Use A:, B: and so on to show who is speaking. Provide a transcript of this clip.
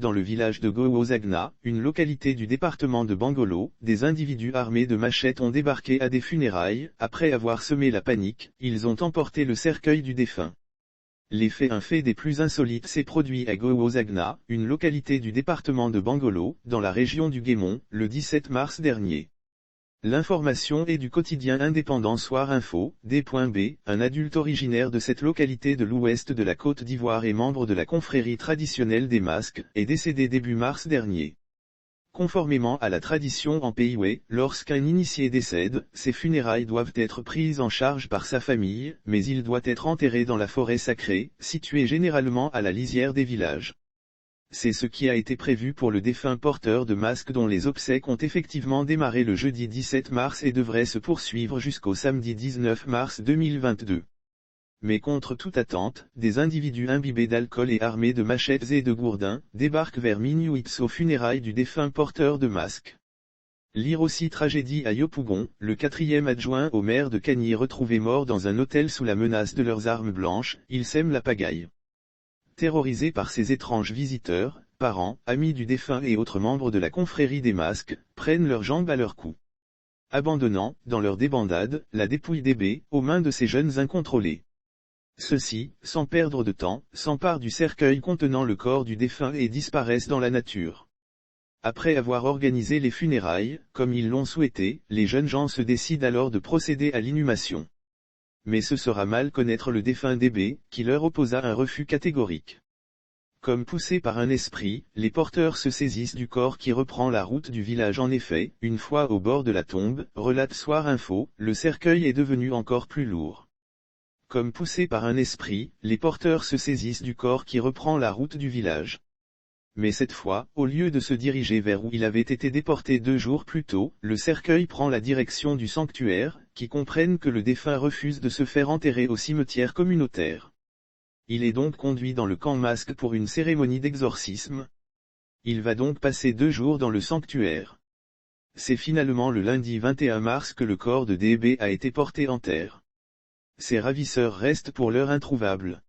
A: dans le village de Goozagna, une localité du département de Bangolo, des individus armés de machettes ont débarqué à des funérailles. Après avoir semé la panique, ils ont emporté le cercueil du défunt. Un fait des plus insolites s'est produit à Goozagna, une localité du département de Bangolo, dans la région du Guémon, le 17 mars dernier. L'information est du quotidien indépendant Soir Info, D.B, un adulte originaire de cette localité de l'ouest de la Côte d'Ivoire et membre de la confrérie traditionnelle des Masques, est décédé début mars dernier. Conformément à la tradition en Pays-Oué, lorsqu'un initié décède, ses funérailles doivent être prises en charge par sa famille, mais il doit être enterré dans la forêt sacrée, située généralement à la lisière des villages. C'est ce qui a été prévu pour le défunt porteur de masque dont les obsèques ont effectivement démarré le jeudi 17 mars et devraient se poursuivre jusqu'au samedi 19 mars 2022. Mais contre toute attente, des individus imbibés d'alcool et armés de machettes et de gourdins, débarquent vers minuit aux funérailles du défunt porteur de masque. Lire aussi tragédie à Yopougon, le 4e adjoint au maire de Kagny retrouvé mort dans un hôtel sous la menace de leurs armes blanches, il sème la pagaille. Terrorisés par ces étranges visiteurs, parents, amis du défunt et autres membres de la confrérie des Masques, prennent leurs jambes à leur cou. Abandonnant, dans leur débandade, la dépouille d'Ébé, aux mains de ces jeunes incontrôlés. Ceux-ci, sans perdre de temps, s'emparent du cercueil contenant le corps du défunt et disparaissent dans la nature. Après avoir organisé les funérailles, comme ils l'ont souhaité, les jeunes gens se décident alors de procéder à l'inhumation. Mais ce sera mal connaître le défunt d'Ébé, qui leur opposa un refus catégorique. Comme poussés par un esprit, les porteurs se saisissent du corps qui reprend la route du village. En effet, une fois au bord de la tombe, relate Soir Info, le cercueil est devenu encore plus lourd. Comme poussés par un esprit, les porteurs se saisissent du corps qui reprend la route du village. Mais cette fois, au lieu de se diriger vers où il avait été déporté 2 jours plus tôt, le cercueil prend la direction du sanctuaire, qui comprennent que le défunt refuse de se faire enterrer au cimetière communautaire. Il est donc conduit dans le camp masque pour une cérémonie d'exorcisme. Il va donc passer 2 jours dans le sanctuaire. C'est finalement le lundi 21 mars que le corps de DB a été porté en terre. Ses ravisseurs restent pour l'heure introuvables.